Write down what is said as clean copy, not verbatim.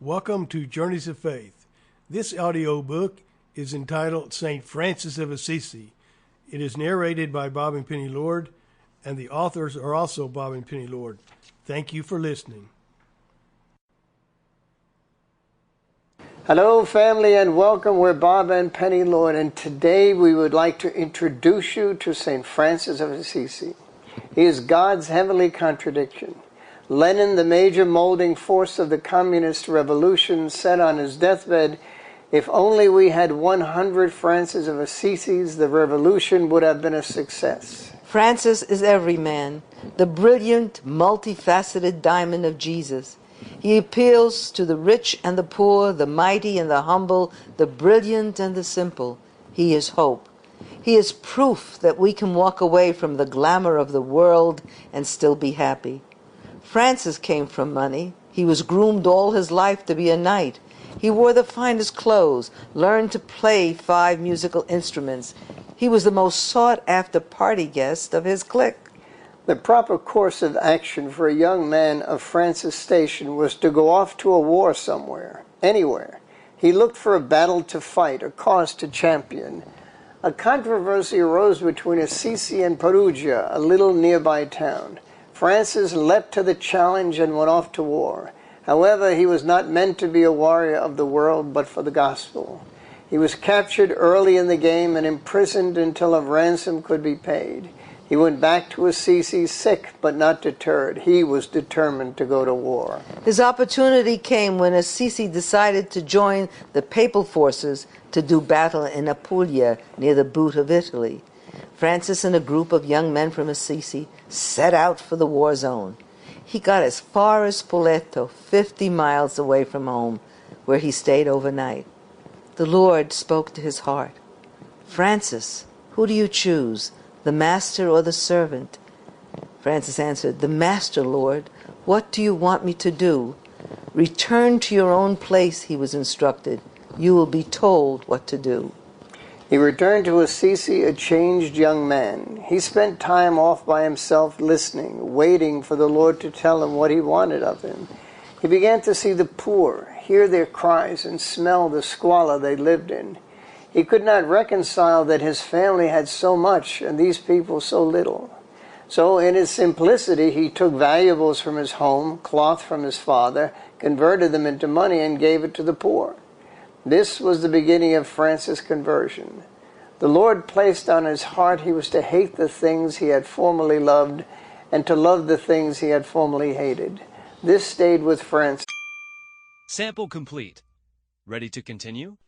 Welcome to Journeys of Faith. This audiobook is entitled St. Francis of Assisi. It is narrated by Bob and Penny Lord, and the authors are also Bob and Penny Lord. Thank you for listening. Hello, family, and welcome. We're Bob and Penny Lord, and today we would like to introduce you to St. Francis of Assisi. He is God's heavenly contradiction. Lenin, the major molding force of the communist revolution, said on his deathbed, "If only we had 100 Francis of Assisis, the revolution would have been a success." Francis is every man, the brilliant, multifaceted diamond of Jesus. He appeals to the rich and the poor, the mighty and the humble, the brilliant and the simple. He is hope. He is proof that we can walk away from the glamour of the world and still be happy. Francis came from money. He was groomed all his life to be a knight. He wore the finest clothes, learned to play 5 musical instruments. He was the most sought-after party guest of his clique. The proper course of action for a young man of Francis' station was to go off to a war somewhere, anywhere. He looked for a battle to fight, a cause to champion. A controversy arose between Assisi and Perugia, a little nearby town. Francis leapt to the challenge and went off to war. However, he was not meant to be a warrior of the world, but for the gospel. He was captured early in the game and imprisoned until a ransom could be paid. He went back to Assisi sick but not deterred. He was determined to go to war. His opportunity came when Assisi decided to join the papal forces to do battle in Apulia, near the boot of Italy. Francis and a group of young men from Assisi set out for the war zone. He got as far as Spoleto, 50 miles away from home, where he stayed overnight. The Lord spoke to his heart. "Francis, who do you choose, the master or the servant?" Francis answered, "The master, Lord. What do you want me to do?" "Return to your own place," he was instructed. "You will be told what to do." He returned to Assisi a changed young man. He spent time off by himself listening, waiting for the Lord to tell him what he wanted of him. He began to see the poor, hear their cries, and smell the squalor they lived in. He could not reconcile that his family had so much and these people so little. So in his simplicity, he took valuables from his home, cloth from his father, converted them into money, and gave it to the poor. This was the beginning of Francis' conversion. The Lord placed on his heart he was to hate the things he had formerly loved and to love the things he had formerly hated. This stayed with Francis. Sample complete. Ready to continue?